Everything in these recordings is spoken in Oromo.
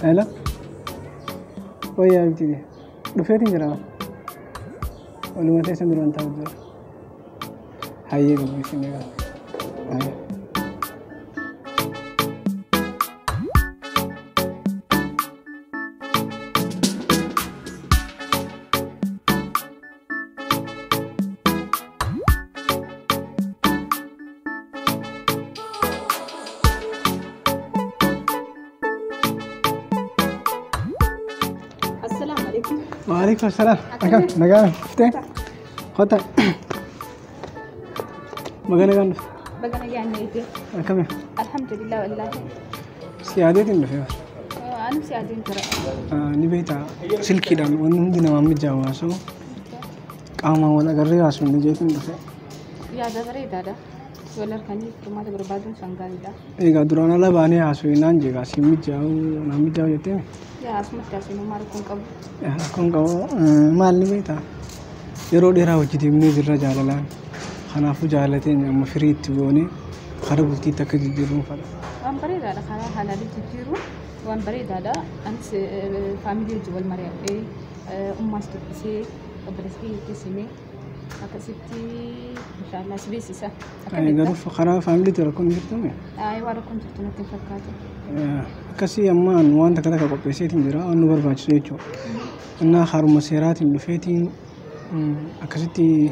هلا ويا بتيجي رفيتين جرا ولا ما تيسن درون تاوزر هاي قبل سنة هاي وعليكم السلام. نجار فتح خطأ مجانا يعني إيه؟ كم الحمد لله والله. سيادتي إنه فيه. أنا سيادتي ترى. نبيتها سلكي دان ونندنا ما متجاوزه. كاما ولا قرية عشان نجيت إنه فيه. يا ده بريد هذا. ولا كاني كم هذا بربادون سانغالي ده. إيه قدرنا لا باني عشان نانجي عشان متجاو يتيم. يا اسمه كاسين ما ركون كم. كم مال نبيتها. يرود يراو جدي من ذي الرجال الآن. خنا فجالتين أما فريد تبوني خربتي تكجديرون فلا. وان بريد هذا خنا حلالي تجيرون وان بريد هذا أنت فاميلي جوال مريم إيه أمّا استبسي وبرسكي كسمة أكسبتي إن شاء الله سبيسيسا. أي قرف خنا فاميلي ترى كون جرتمي. أي وارا كنت تنتظر فكاتو. كسي أمان وان تكذا كبيسيت مدرا أنو برباج سيجو. أنا خارم مسيرات اللي أكسبتي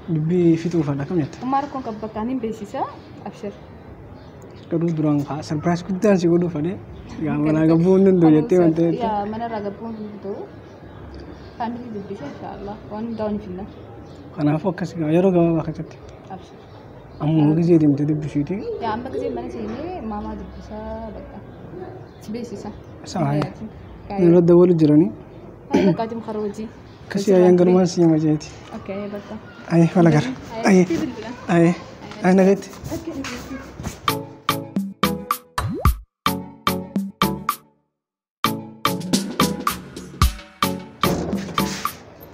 دبي فيتو فدا كم يت. أمّا ركون كبكانين بيسيسا أبشر. كدو درang kak surprise kudan sih kudu fade. Ya mana gabung dulu jete mante. Ya mana ragabun dulu. Family dulu sih insyaallah. Wan down finna. Karena fokus gak ya roga bakat. Abshir. Ammu gizi dim tadi busiti. Ya amma gizi mana sini mama dulu sa baka. Sibisi sa. Sah. Nero dawal jirani. Ayo kajem kharoji. Kasi ayang garman sih majeti. Okay baka. Ay wala gar. Ay naget.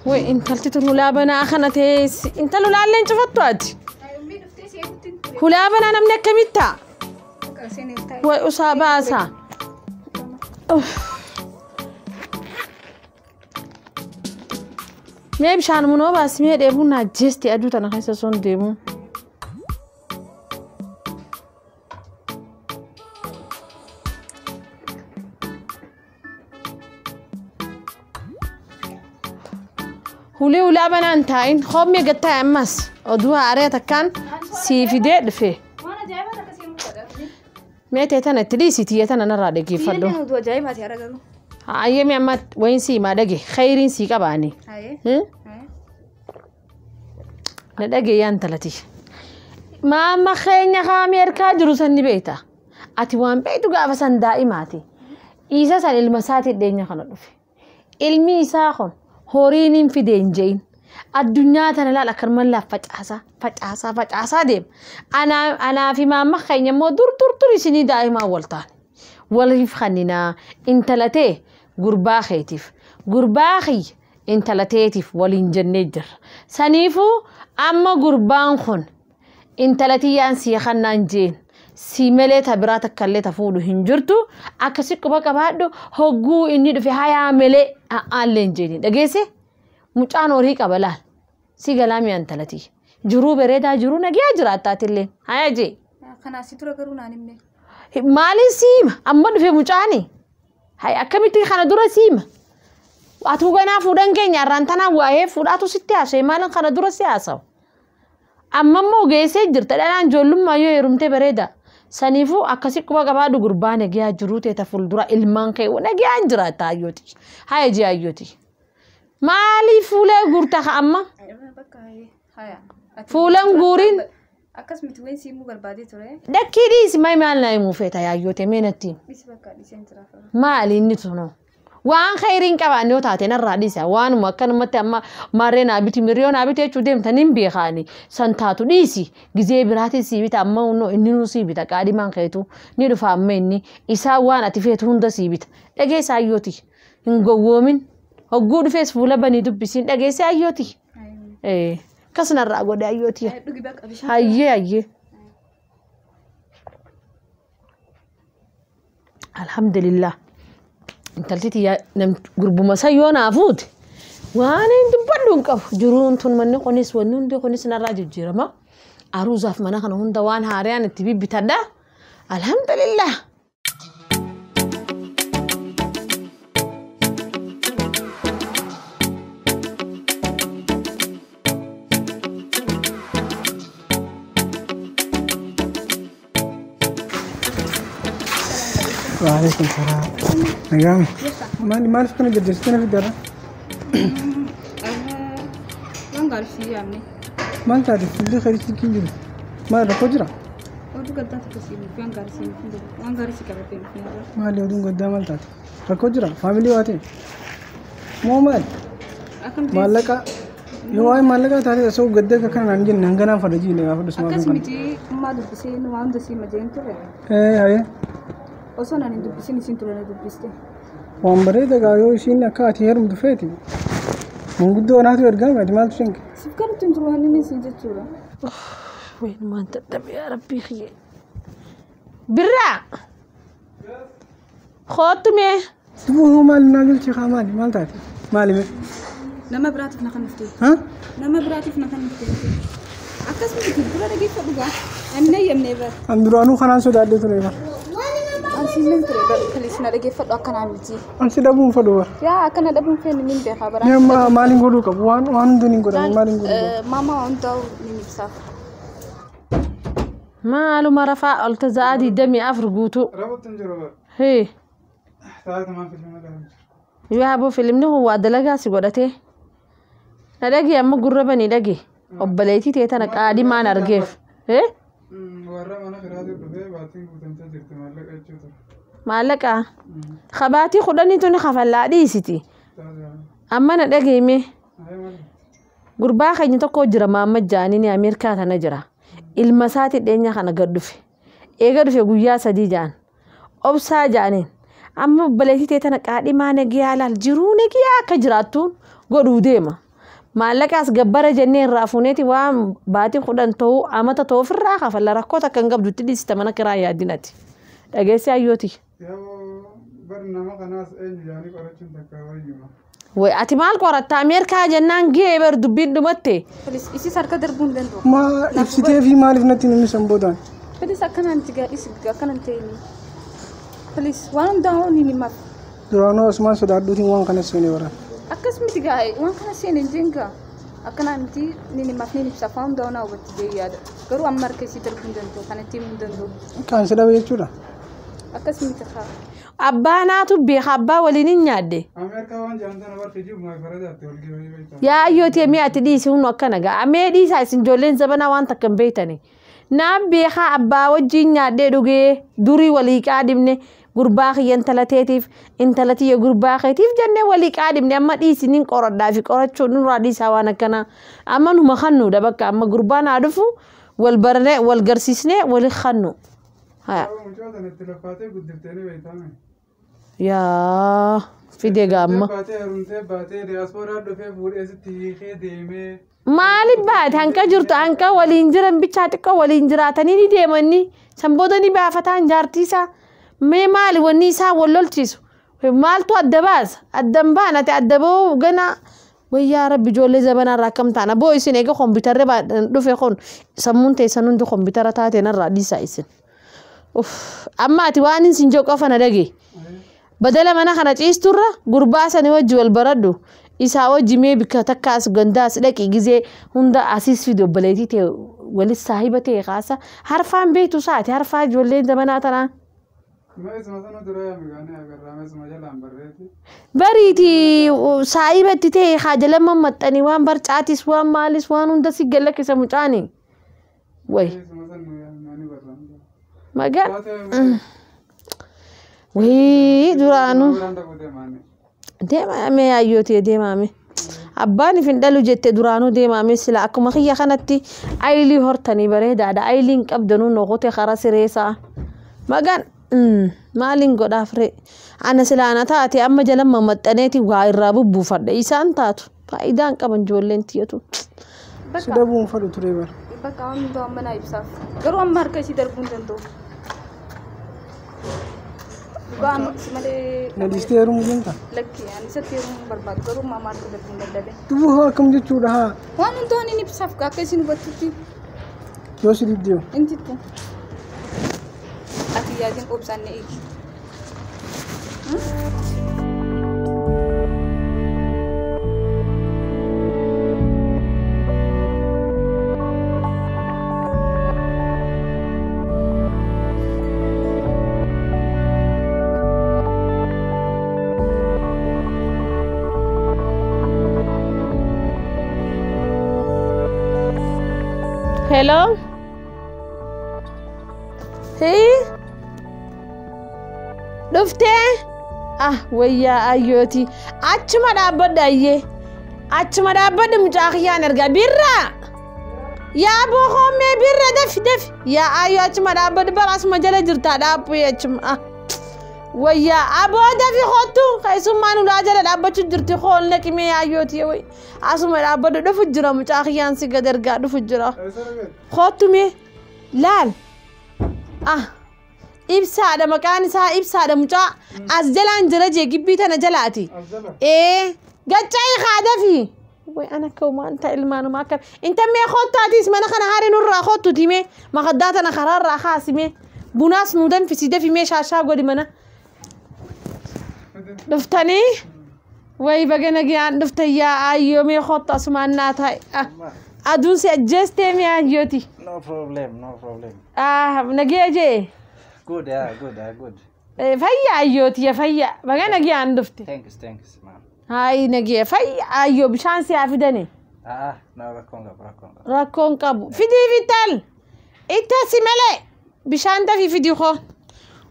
وين كلتي تلولابنا أخنتي أنت لولا اللي أنت فتوات هلابنا أنا منك كميتا وأصابة أسا ما يبشان منو بس مية ديبونا جستي أدو تناخيس صون ديبو هولي ولا بنا انتاين خوب مي قطع امس ودوها عريتك كان سيفيدي دفه وانا جايبه لك سي مقدر ميتي تانا تليسي تيتانا نرى دقي فدو يلي ودوا جايبه يا رجل ايامي اما وين سي ما دقي خيرين سي كباني هاي ندقي يان تلتي ما خينيا خامير كاجروسني بيتا اتي وان بيتو غافسن دائماتي إيسا سان المساتي الدنيا خانو دفه علمي ساخن هورين في دينجين الدنيا تنا لا كرمال لا فجأسا ديم أنا في ما مخيني مو دور سني دائما ولطان ولا يفخنينا انت لتي قرباخي انت لتيتف ولين جنجر سنيفو أما قربان خن انت لتي يانسي خنان جين سيملت براتك كلت فودو هنجرتو أكسيك بقى بعدو هجو إني دفع هيا ملء أعلن جيني دقيسي مجان وريك أبلال سيجلامي أنتلتي جرو بريدا جرو نجي أجراتات اللي هيا جي خنا سيتورا كرونا نمني مالي سيم أما دفع مجاني هيا أكملتي خنا دورا سيم واتوغانا فودان كينيا رانتانا وهي فوداتو ستياسة مالن خنا دورا سياسة أما مو جيسي جرت الآن جولم ما يرمتي بريدا سنيفو أكاسي كوا كبادو غربانة جيا جروتي تفول درا المانكي ونجي أنجرا تايوتي هاي جي أيوتي مالي فولا غورتا أما فولا غورين أكاس متوين سيمو غربادي ترى دكيريس ما يمالنا يموفيتا يا أيوتي مينتي مالي نتونو وان خيرين كمان يو تاتين الرئيسة وان مكان متى ما مارينا بيتي مليون بيتي توديم تنين بيخاني سنتاتو ديسي جزء براتي سيبت أما إنه إنه سيبت كادي مان خيتو نيرو فامني إسا وان أتفيت هوندا سيبت لقي سايوتي إنغوومين هجود فيس فولا بني دبسين لقي سايوتي إيه كسنا الرأقو دا أيوتي هاي الحمد لله انت لتي يا نم قرب مسيونا فوت وانا دبلون قف جرون تون من قنيس ونون دي قنيس نراجع جيرما أروزا في مناخنا هون دوان هاريان التبيب بتدا الحمد لله وعليكم السلام. نعم. ما نفكنا جدستنا في الدرة. وان قال في يعني ما تعرف اللي خريج الكيلو. ما ركوجرا. ودو قدام تكسيني وان قال سين وان قال سكبتين ما اللي ودون قدام ما تعرف. ركوجرا فاميلي واتين. مو مال. مالك يواي مالك تعرف سو قدك كان عندي نهجنا فرجي لي أفضل اسمه. أكسمتي ما دبسين وان دسي مجين ترى. هاي. وصلنا ندبسين سنتورنا دبستي. وامبري دعايو شيء نكات هير مدفعتي. من قدو أنا تقول قام أجمل شيء. سكرت تنتروها لني سنجت تورا. وين ما أنت تبي يا ربي خير. برا. خاطمي. تبوه مال ناقل شيء خامالي مال تاتي. مالي. نما براتي فينا خنفتي. ها؟ نما براتي فينا خنفتي. أكسمتي كبرنا دقيقة فبقى. أمني يمني بس. أندرانو خنان سوداء ده تريبا. أنسي من تريبا كليسنا دقيقة فبقى أكن عملتي. أنسي دابون فدوا. يا أكن دابون فين من ده خبر. يا مالين قولوا كم وان دنين قولوا مالين قولوا. ماما أنتو من بساف. ما ما رفع التزادي دمي أفرقوتو. ربط تنجربا. هي. ساعات ما في المكان. يا أبو فيلم نه هو أدلجا سيقولته. ندقي أما قربني دقي. أبليتي تيتا نكادي ما نرجف. إيه؟ ورا ما نخرج الدفاع باتين بتنتظر تمالك أيشوتر. مالك خباتي خدني توني خفلا ديسيتي. أما ندقي مي. قربا خيني تكو جرا ما مجاني ني أمريكا تنجرا. المسات الدنيا خنا قدوفي. إيه قدوفي قويا سديجان. أبصا جانين. أما بليتي تيتا نكادي ما نجي على الجرو نجي كجراتون قدو ديما. مالك أس جبارة جنين رافونيتي وام باتي خدان تو أما تطو في الراحة فلا ركوتا كان قبض تدي استمنا كرايا ديناتي. أجلس أيوتي. يا برنامج ناس إيه يعني كورتشن تكاويما. وأتمال كورت أمريكا جنان جيبر دبين دمتي. فلس إيش سرقة دربون دندو. ما إفسيتي في مالك نتيني مسمبودان. فلس أكن أنت جا إيش أكن أنت إني. فلس وان داوني نما. درانو اسمان سوداء دوتي وان كان سيني ورا. أكسمتي جاي وان كان سيني جينكا. أكن أنت نيني ما فيني بسافون داونا وبتجي ياد. كرو أمر كسي دربون دندو كان تيم دندو. كان سيدا بيجورا. أكسمتي خا. أبانا تبي خبا ولين يادي. أمريكا وان جامدنا ورتيجي ما فرادات تقولي. يا أيوتي مئة ديس هو نكنا جا أمي سايسين جولين زبنا وان تكن بيتني. نام بيخا أبا وجين يادي دوجي دوري وليك عادمني. قرباخ ينتلاتيف انتلاتي قرباخ تيف جنة وليك عادم أما دي سنين قرط دافك قرط شو نرادي سوانا كنا أما نو مخنو دبك أما قربان عرفو والبرنة والجرسيسنة والخنو ها يا في دجامة مالي بعد هنكا جرت هنكا ولينجرن بيشاتك ولينجراتني دي ديمني سنبودني بعفتان جارتيسا مي مالي ونيسا ولولتيسو مالتو الدباز الدنبانة تأدبو وقنا ويا ربي جولي زبنا راكم تانا بو يسين ايقا كمبيوتر ربا دوفي خون سمون تيسانون دو كمبيوتر تاتي نرى ديسا يسين أما تيوانين سنجو قفنا دقي بدل ما نخنا تيستورا قرباسا نوجه البردو إسا وجه مي بكا تكاس غنداس لكي جزي هندا أسيس فيديو بليتي تي ولي صاحبة تي خاصة حرفان بيتو ساعتي حرفا جولي زبنا تانا ما اسمه سنو درايا مغاني أقر رامي اسمه جلان بريتي بريتي صاحبة تي خاجة لما متاني وان برچاتيس وان ماليس وان هندا سيقلك سمجاني وي ما قال وي درانو deemame ayyootee deemame abbaani findhalu jette duraanuu deemame sila akkuma kiyya kanatti aylii hortanii bareedaadha ayliin qabdanuu noqote kara sireesaa magan maaliin godhaafre ana silaana taate amma jalan mamaxxaneeti waa irraa bubbuufadha isaan taatu faayidaan qaban ijoolleen tiyatu sidabuun fadhu ture bara bakka waan doon mana ibsaaf garuu amma harka isii darbuun danda'u Dhugaan si malee Na dhistee heerumuu deemta? lakki ani isatti heerumuu barbaadu garuu maamaan dubbatti hin dadhabe. Dubuu akkam jechuudha haa? Waan hundoonni ni ibsaaf akka isin hubattutti Yoo si diddeewu. intittu. Ati yaadin obsaan na eegi. Hello? Hey? Dhuftee? Ah, wayyaa ayyooti. Achuma dhaabbadha ayyee. Achuma dhaabbadha mucaa kiyyaan erga. Birraa! Yaa boqoomee birra dafi dafi. Yaa ayyoo achuma dhaabbadha bara asuma jala jirtaa dhaabbuu achuma. Ah. Wayyaa aboo dafi kottu keessummaan ulaa jala dhaabbachuu jirti hoolne qimee ayyooti way. Asuma dhaabbadha dhufu jira mucaa kiyyaan si gad ergaa dhufu jira. Kottu mee laal. Ah. Ibsaadha maqaan isaa ibsaadha mucaa as jalaan jira jee gibbii tana jalaati. Gacca'ii haadafi. Way ana kawmaan ta ilmaanuma akka inta mee kottaatis mana kana haari nurraa kottu timee maqaddaa tana karaarraa kaasimee bunaas nu danfisi dafi mee shaashaa godhi mana. Dhuftanii way bagana giyaan dhuftayyaa ayyoo mee kottu asumaan naa taa'e. Aduun si ajjeestee mee ayyooti. No problem, no problem. Nagee jee. Good, yeah, good, good. Fayya ayyooti ya fayya bagana giyaan dhufte. Thanks, ma'am. Hai nagee fayya ayyoo bishaan si haa fidane. No, rakkoon qabu. Rakkoon qabu. Fidii fital. Itta si malee bishaan dafi fidii koo.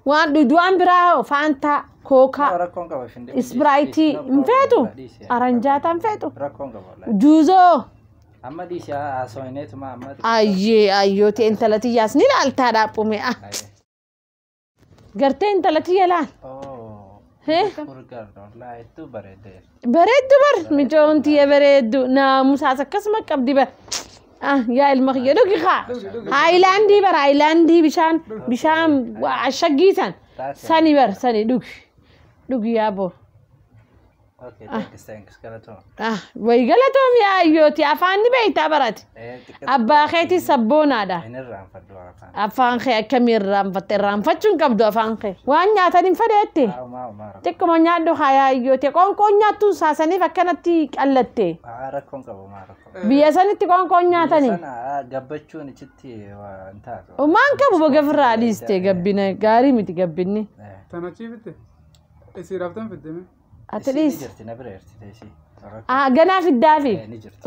Waan dhuduwaan biraa hoo faantaa kookaa. No, rakkoon qabu finde. Ispraayitii hin feetu. Aranjaata hin feetu. Rakkoon qabu. Juuzoo. Amma dhiisi haasawneetuma amma. Ayyee ayyooti intalati yaas ni laaltaa dhaaphume. Gartee intalati yalaan. Bareeddu bar mijoonti ya bareeddu naamusaas akkasuma qabdi bar. Yaa ilma kiyya dhugi haa. Haayilaandii bar haayilaandii bishaan ashaggiisan. Sani bar sani dhugi yaaboo. Okay, thanks, galatoom. Way galatoom yaa ayyooti afaan ni beektaa barate. Abbaa keetii sabboonaadha. Afaan kee akkamii irraanfachuun qabdu afaan kee. Waan nyaatan hin fedheette. Xiqquma nyaadhu haa ayyooti. Qoonqoon nyaattuun saasaniif akkanatti qallatte. Rakkoon qabu Biyya sanitti qoonqoon nyaatanii. Gabbachuun ichitti waan taatu. Maan qabu baga firraa dhiiste gabbina gaarii miti gabbinni. Tana chiifite? Isii raftan fiddeme? At least. Ganaa fiddaafi.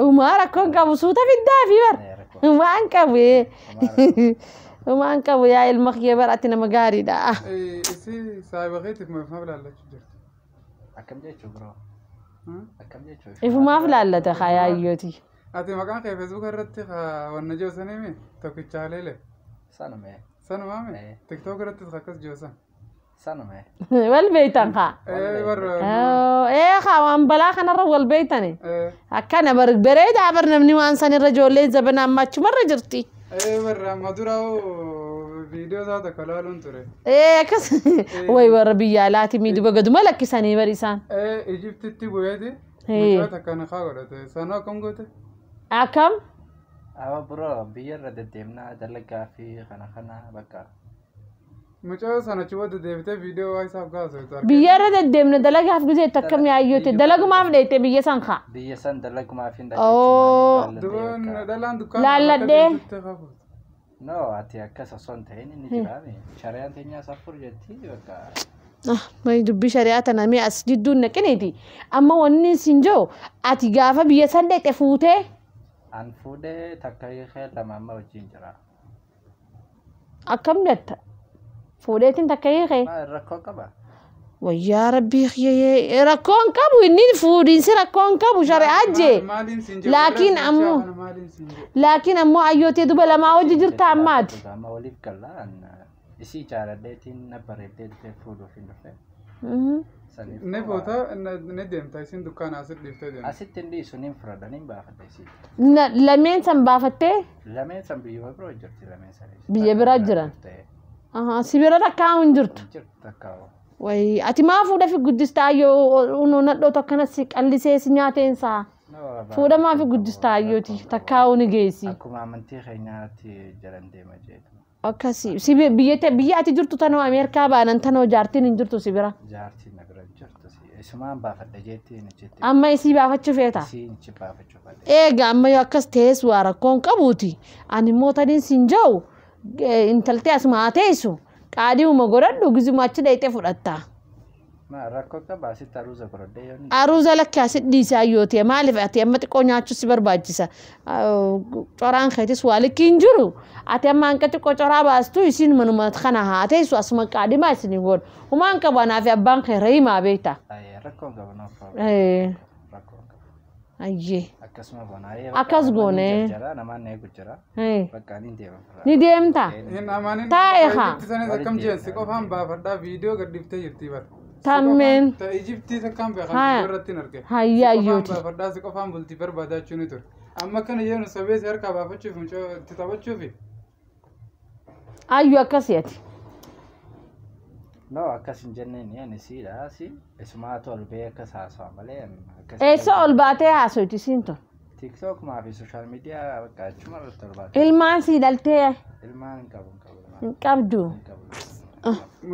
Umaa rakkoon qabu suuta fiddaafi bar. Umaan qabu. Umaan qabu yaa ilma kiyya bar ati nama gaariidha. Isii saayiba keetiif maaf laallachuu jirti? Akkam jechuu biroo? Akkam jechuu? Ifumaaf laallata haa ayyooti. Ati maqaan kee Facebook irratti wanna joosanii mee tokkichaalee le? Sanuma mee? TikTok irratti akkas joosan? Sanuma. Wal beeytan haa. Haa waan balaa kanarra wal beeytani. Akkana bareedaa bar namni waan sanirra ijoollee zabanaa amma achumarra jirti. Barra maduraa viidiyoo isaa takka laaluun ture. Akkas way warra biyya alaati miidhuga gaduma lakkisanii bari isaan. Ijiptitti bu'eeti. Mucaa takka nakaa godhate. Sanoo akkam goote? Akkam? Awa biroo biyyarra deddeemnaa dalagaa fi kana bakka. Mucaa sana achi booda deebitee viidiyoo waa isaaf kaasuu. Biyyarra deddeemna dalagaaf gizee takkam yaayyote dalagumaaf dheete biyya san kaa. Biyya san dalagumaaf hin dhaqee. Dhalaan dukkaana. Laalladhee. No, ati akkas osoo hin ta'in inni jiraame. Shari'aan teenyaa safur jetti bakka. May dubbii shari'aa tana mee as jidduun naqiniiti. Amma wanni siin jiru ati gaafa biyya san dheete fuutee. An fuudhee takka hiikee lama amma wajjin jira. Akkam jetta? Fuudheetiin takka hiikee? Rakkoo qaba. Wayyaa rabbii kiyyee rakkoon qabu inni fuudhiinsi rakkoon qabu shari'aa jee. Laakiin ammoo ayyootee duba lamaa hojii jirta ammaati. Amma waliif gallaan isii jaaladheetiin na bareeddee fuudhuuf hin dhufe. Ne foto ne deemta isin dukkaana asitti dhiiftee deemta. Asitti hin dhiisu niin fudhadha niin baafadha isii. Lameen san baafattee? Lameen san biyya biroo jirti lameen sanis. Biyya biraa jiran. Si bira takkaa hin jirtu. Jirtu takkaa. way ati ma fuudha fi guddistaayyoo unu nadhoo tokkana si qallisee si nyaatensa fuudha ma fi guddistaayyoti takkaa'u ni geessi akkuma amantii keenyaatti jalan deema jeetu akkasi si biyya ati jirtu tanoo Ameerikaa baanan tanoo jaartiin hin jirtu si bira jaartiin na bira jirtu isumaan baafadha jeetti ni jetti amma isii baafachuu feeta isiin ci baafachuu feeta eega amma yoo akkas tees waa rakkoon qabuuti ani mootaniin sin jawu intaltee as maateessu qaadiuma godhadhu gizuma achi dhayxee fudhatta ma rakkoo qaba asitti aruuza godhadhee yooni aruuza lakki asitti dhiisaa yooti maaliif ati amma xiqqoo nyaachuu si barbaachisa coraan keetis waa likki hin jiru ati amma hanqa xiqqoo coraa baastu isiin manuma kana haateessu asuma qaadimaa isin godhu humaan qabanaa fi abbaan kee rahimaa beekta rakkoon qaba no rakkoon qaba ayyee akkasuma bonaayee akkas goone jara namaan eegu jira bakka ni deema ni deemta taa'e haa akkam jeensi qofaan baafadhaa viidiyoo gadhiiftee jirti bar tammeen ta Ijiptii takkaan beekamtii irratti hin arge hayyaa ayyuuti baafadhaa si qofaan bultii barbaadachuu ni ture amma kana yeenu sabees harkaa baafachuuf itti taphachuufi ayyu akkasi ati no akkas hin jenneen yani siidha si isumaatu ol bee akkas haasawa malee akkas eessa ol baatee haasoyti siin tun TikTok maa fi social media bakka achuma irratti ol baatee ilmaan sii dhaltee ilmaan hin qabu hin qabdu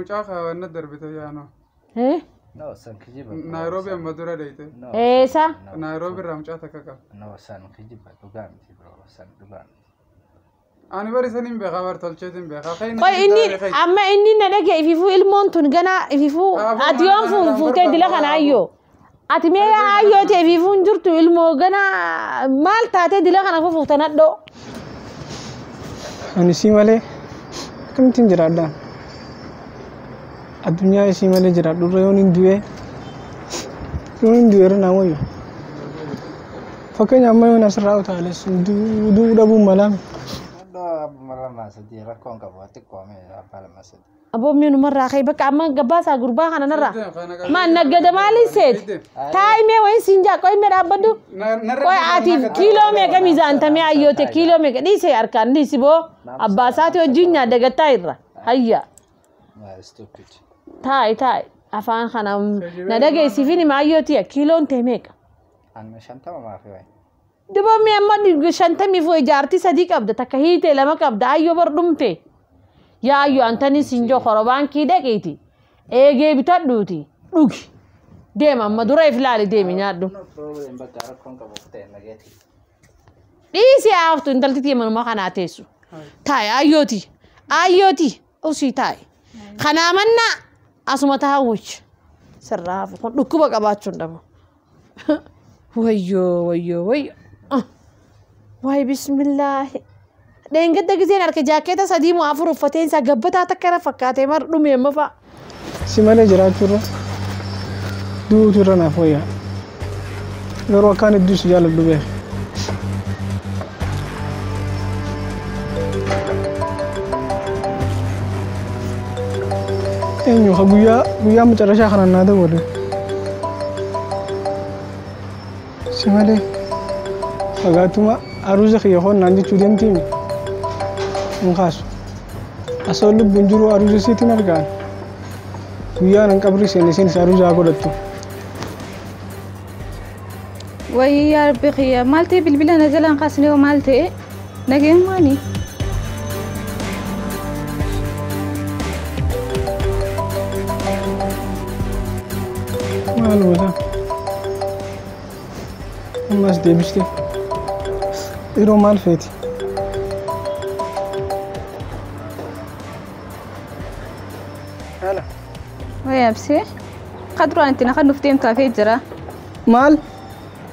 mucaa kaawwanna darbite yaano no san kijiba Nairobi amma dura deeyte eessa Nairobi irraa mucaa takka qaba no san kijiba dhugaa miti bro san dhugaa miti ani bari sanin beekaa bar tolcheetin beekaa qoy inni amma inni na dhage ififuu ilmoon tun gana ififuu ati yoon fuutee dila kana ayyoo ati mee ayyoo ta'e ififuun jirtu ilmoo gana maal taatee dila kana fuutan hadhoo ani si malee akkamittiin jiraadhaan addunyaa isii malee jiraadhu irra yoon hin du'e irra naa wayyo fakkeenya amma yoon asirraa utaales duu dhabuun malaami marra masadi rakkoon qabu xiqqoo mee afaan masadi aboo miinu marraa kay bakka amma gabbaasaa gurbaa kana narraa maan naggada maaliin seeti taa'imee wayin siinjaa qoy mee dhaabbaddu qoy atiif kiiloo meeqa miizaantamee ayyoote kiiloo meeqa dhiisee harkaan dhiisi boo abbaasaati wajjin nyaadda gattaa irra hayya taa'i afaan kana na dhageessiifin hima ayyootiya kiiloon ta'e meeqa anna shantama maafi wayi dibamee amma shantamii fi ijaartii sadii qabda takka hiitee lama qabda ayyoo bar dhumte yaa ayyoo antanii siinjoo korobaankii dhaqiiti eegee bitadhuuti dhugi deema amma dura ifilaali deemi nyaadhu dhiisi haaftu intaltitii manuma kanaa teessu taa'i ayyooti usii taa'i kanaa mannaa asuma taa'awwich sirraa hafu kun dhukkuba qabaachuun dhabu wayyoo waay bismillah dengedda giseen arke jaaketa sadii mu afur uffateen sa gabbataa takkara fakkaatee mar dhume mafa si malee jiraachuurra duutu irra naaf wayyaa garuu akkaan hedduu si jaaladhu beek eenyu ka guyyaa macarashaa kanaan naa dawwade si malee fagaatuma aruuza kiyya hoonnaan jechuu deemtiimi hin kaasu asoo lubbuun jiru aruuza siitiin argaan guyyaa nan qabri seene seenis aruuza haa godhattu ويا ربي مالتي بالبلا نزلان قاسني ومالتي نجيم ماني مالو ذا الناس دي بشتي إيرو مال فيتي هلا ويا بسي قدروا أنت نخد نفتيم كافي جرا مال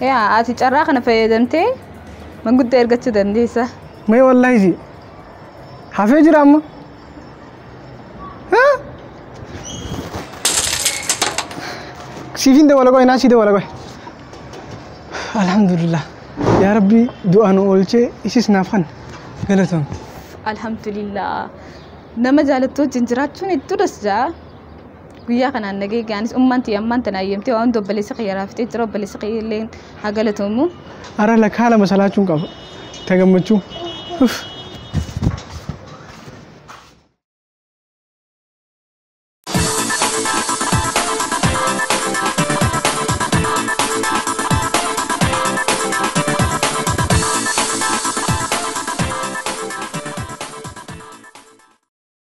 يا أتي جرا خنا في دمتي ما قد إرجعت دنديسة ما والله زي حفيج رام ها سيفين ده ولا قوي ناسي ده ولا قوي الحمد لله يا ربي دعانا أولشة إيش نافن قلتهم الحمد لله نما جالتو جنجرات شون الدرس جا ويا كنا نجي جانس أمانتي أمانتنا يمتي وأندو بليسقي رافتي ترى بليسقي لين هقلتهم أرى لك حالة مسألة شون كاب تجمع شون